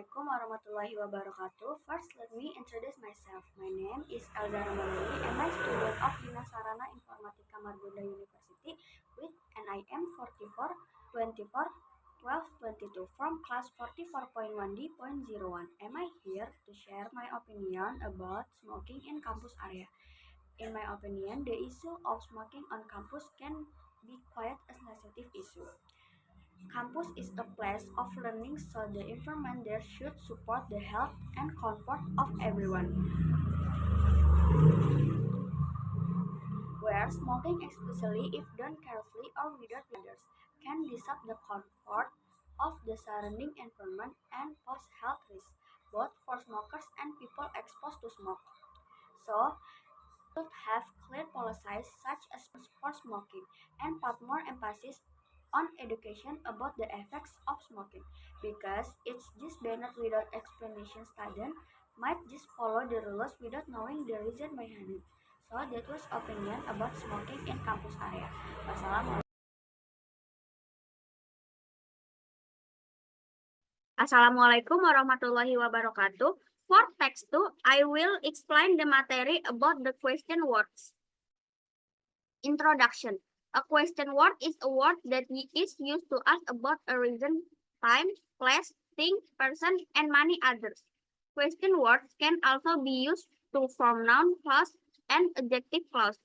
Assalamualaikum warahmatullahi wabarakatuh. First, let me introduce myself. My name is Elza Ramadhani and I'm a student of Dina Sarana Informatika Margonda University with NIM 44 24 12 22 from class 44.1D.01. Am I here to share my opinion about smoking in campus area? In my opinion, the issue of smoking on campus can be quite a sensitive issue. Campus is a place of learning, so the environment there should support the health and comfort of everyone. Where smoking, especially if done carelessly or without others, can disrupt the comfort of the surrounding environment and pose health risks, both for smokers and people exposed to smoke. So, should have clear policies such as for smoking and put more emphasis on education about the effects of smoking because it's just banned without explanation. Students might just follow the rules without knowing the reason behind it. So that was opinion about smoking in campus area. Assalamualaikum warahmatullahi wabarakatuh. For text 2, I will explain the material about the question words. Introduction. A question word is a word that is used to ask about a reason, time, place, thing, person, and many others. Question words can also be used to form noun clause and adjective clause.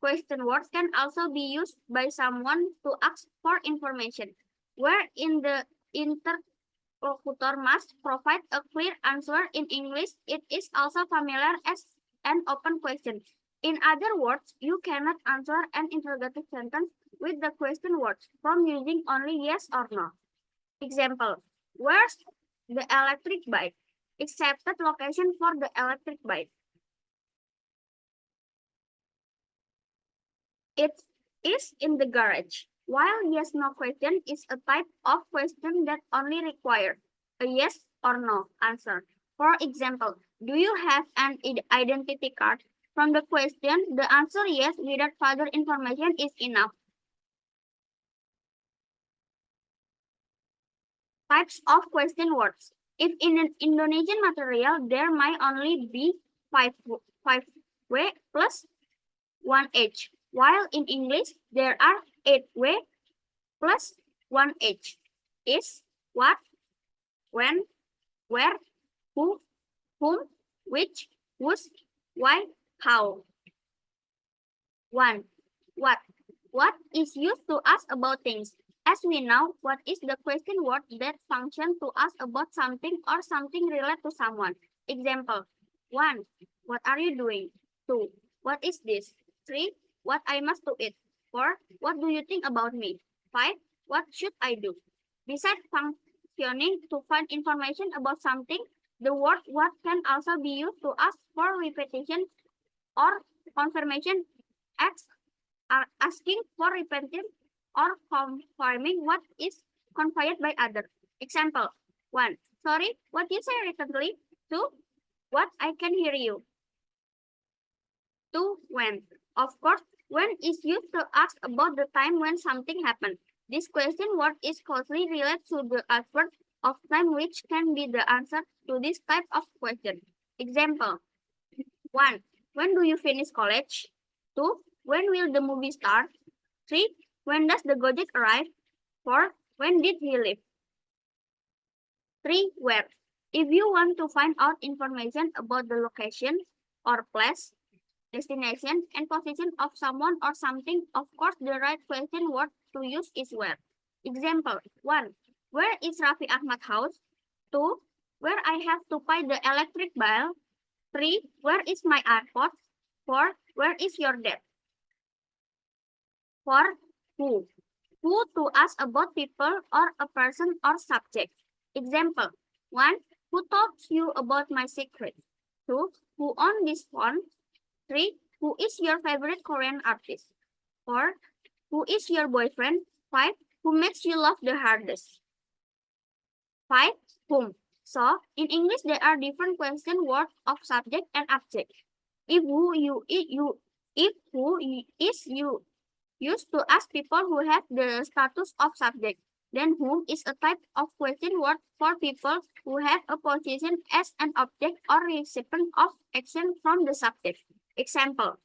Question words can also be used by someone to ask for information, where in the interlocutor must provide a clear answer in English. It is also familiar as an open question. In other words, you cannot answer an interrogative sentence with the question words from using only yes or no. Example, where's the electric bike? Accepted location for the electric bike. It is in the garage. While yes-no question is a type of question that only requires a yes or no answer. For example, do you have an identity card? From the question, the answer yes without further information is enough. Types of question words. If in an Indonesian material, there might only be 5 way plus 1 H, while in English, there are 8 way plus 1 H. Is, what, when, where, who, whom, which, whose, why, how. 1. What? What is used to ask about things? As we know, what is the question word that functions to ask about something or something related to someone? Example. 1. What are you doing? 2. What is this? 3. What I must do it? 4. What do you think about me? 5. What should I do? Besides functioning to find information about something, the word what can also be used to ask for repetition or confirmation, asking for repetition or confirming what is conveyed by others. Example 1. Sorry, what you say recently? 2. What I can hear you. 2. When. Of course, when is used to ask about the time when something happened. This question word is closely related to the adverb of time, which can be the answer to this type of question. Example 1. When do you finish college? 2. When will the movie start? 3. When does the Gojek arrive? 4. When did he leave? 3. Where. If you want to find out information about the location or place, destination, and position of someone or something, of course, the right question word to use is where. Example 1. Where is Raffi Ahmad house? 2. Where I have to pay the electric bill? 3. Where is my airport? 4. Where is your dad? 4. Who. Who to ask about people or a person or subject. Example 1. Who told you about my secret? 2. Who owned this phone? 3. Who is your favorite Korean artist? 4. Who is your boyfriend? 5. Who makes you laugh the hardest? 5. Whom. So, in English, there are different question words of subject and object. If is you used to ask people who have the status of subject, then whom is a type of question word for people who have a position as an object or recipient of action from the subject. Example: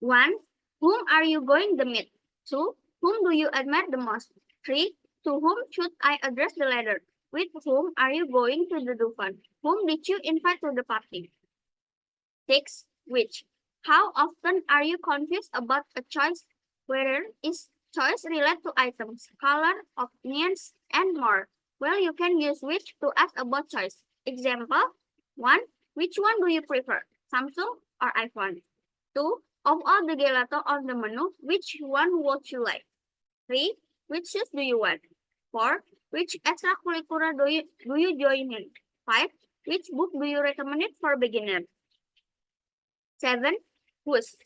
1. Whom are you going to meet? 2. Whom do you admire the most? 3. To whom should I address the letter? With whom are you going to the Dufan? Whom did you invite to the party? 6. Which. How often are you confused about a choice? Whether is choice related to items, color, opinions, and more? Well, you can use which to ask about choice. Example: 1. Which one do you prefer? Samsung or iPhone? 2. Of all the gelato on the menu, which one would you like? 3. Which shoes do you want? 4. Which extracurricular do you join in? 5. Which book do you recommend it for beginners? 7. Whose.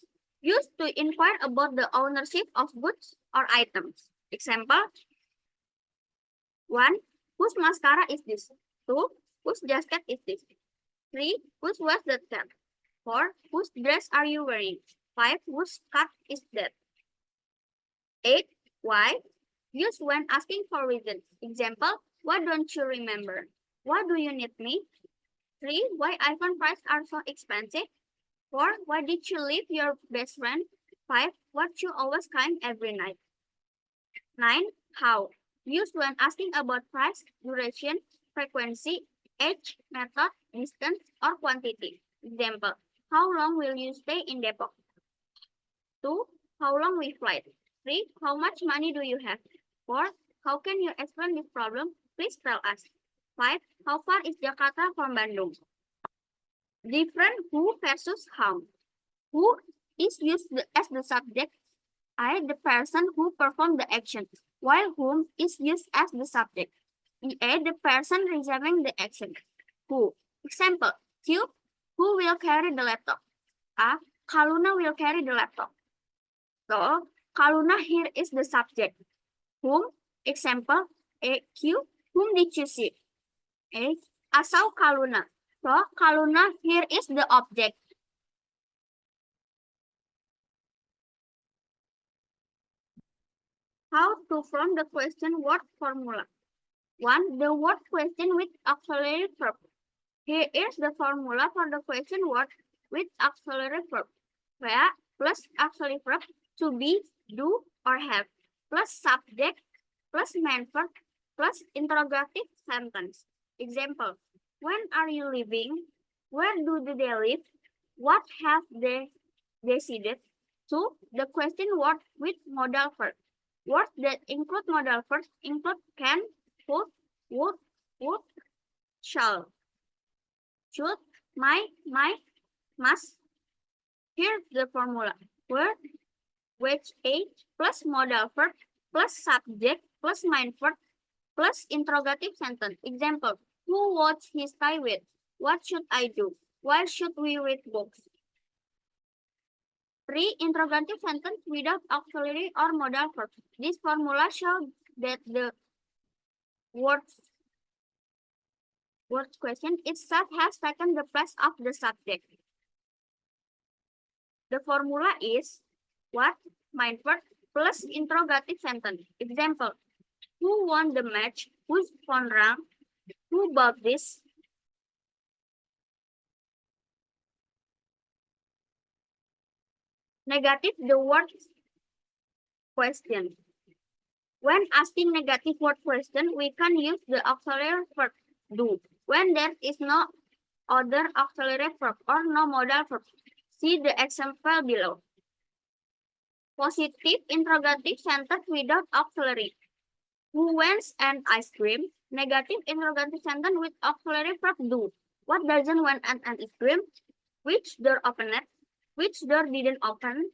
Used to inquire about the ownership of goods or items. Example: 1. Whose mascara is this? 2. Whose jacket is this? 3. Whose was that cat? 4. Whose dress are you wearing? 5. Whose cat is that? 8. Why? Used when asking for reasons. Example: why don't you remember? Why do you need me? 3. Why iPhone prices are so expensive? 4. Why did you leave your best friend? 5. What you always climb every night? 9. How. Used when asking about price, duration, frequency, age, method, distance, or quantity. Example: how long will you stay in Depok? 2. How long we flight? 3. How much money do you have? 4. How can you explain this problem? Please tell us. 5. How far is Jakarta from Bandung? Different who versus how. Who is used as the subject, I, the person who performed the action, while whom is used as the subject, A, the person receiving the action. Who. Example: Q. Who will carry the laptop? A. Kaluna will carry the laptop. So, Kaluna here is the subject. Whom. Example: A. Q. Whom did you see? A. I saw Kaluna. So, Kaluna here is the object. How to form the question word formula. 1. The word question with auxiliary verb. Here is the formula for the question word with auxiliary verb. Where plus auxiliary verb to be, do, or have, plus subject, plus main verb, plus interrogative sentence. Example: when are you leaving? Where do they live? What have they decided? 2. The question word with modal verb. Words that include modal verbs include can, could, would, shall, should, might, must. Here's the formula. Word, which, age, plus modal verb, plus subject, plus main verb, plus interrogative sentence. Example: who would he stay with? What should I do? Why should we read books? 3. Interrogative sentence without auxiliary or modal verb. This formula shows that the words question itself has taken the place of the subject. The formula is what? Main verb plus interrogative sentence. Example: who won the match? Whose phone rang? Who bought this? Negative the word question. When asking negative word question, we can use the auxiliary verb do. When there is no other auxiliary verb or no modal verb, see the example below. Positive interrogative sentence without auxiliary. Who wants an ice cream? Negative interrogative sentence with auxiliary verb do. What doesn't want an ice cream? Which door opened? Which door didn't open?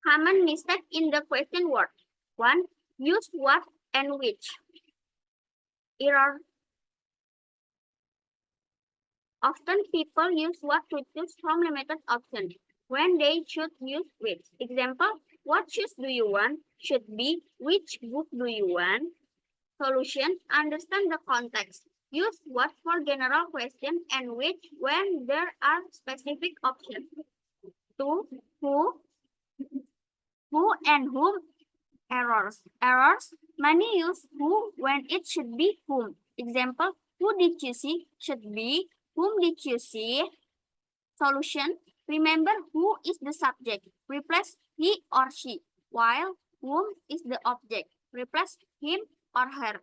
Common mistake in the question word. 1. Use what and which. Error. Often people use what to choose from limited options when they should use which. Example, what shoes do you want? Should be, which book do you want? Solution, understand the context. Use what for general question and which when there are specific options. 2. Who and whom. Errors. Many use who when it should be whom. Example, who did you see? Should be, whom did you see? Solution, remember who is the subject. Replace he or she, while whom is the object. Replace him or her.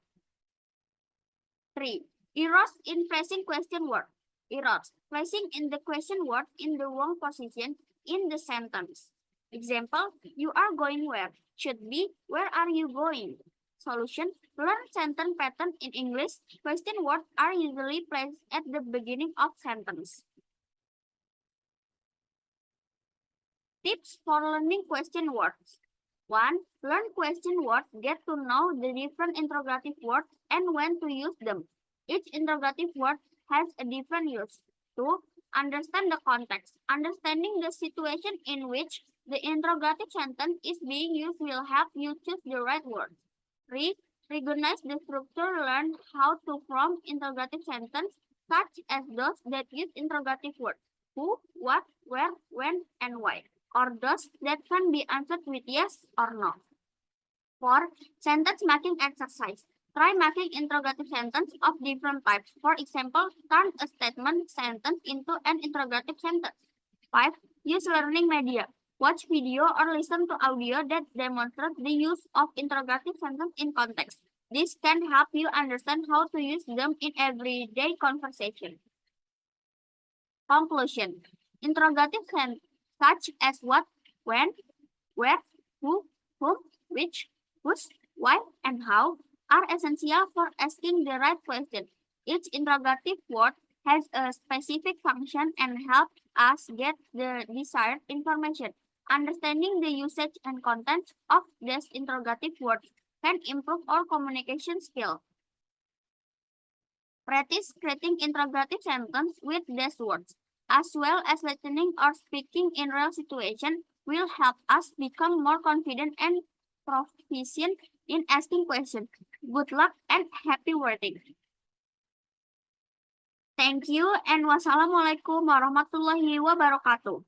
3. Errors in placing question word. Errors. Placing in the question word in the wrong position in the sentence. Example, you are going where? Should be, where are you going? Solution, learn sentence pattern in English. Question words are usually placed at the beginning of sentence. Tips for learning question words. 1. Learn question words. Get to know the different interrogative words and when to use them. Each interrogative word has a different use. 2. Understand the context. Understanding the situation in which the interrogative sentence is being used will help you choose the right word. 3. Recognize the structure. Learn how to form interrogative sentence such as those that use interrogative words. Who, what, where, when, and why. Or those that can be answered with yes or no. 4. Sentence making exercise. Try making interrogative sentence of different types. For example, turn a statement sentence into an interrogative sentence. 5. Use learning media. Watch video or listen to audio that demonstrate the use of interrogative sentence in context. This can help you understand how to use them in everyday conversation. Conclusion. Interrogative sentence such as what, when, where, who, whom, which, whose, why, and how are essential for asking the right question. Each interrogative word has a specific function and helps us get the desired information. Understanding the usage and content of these interrogative words can improve our communication skill. Practice creating interrogative sentences with these words, as well as listening or speaking in real situations, will help us become more confident and proficient in asking questions. Good luck and happy wording. Thank you and wassalamualaikum warahmatullahi wabarakatuh.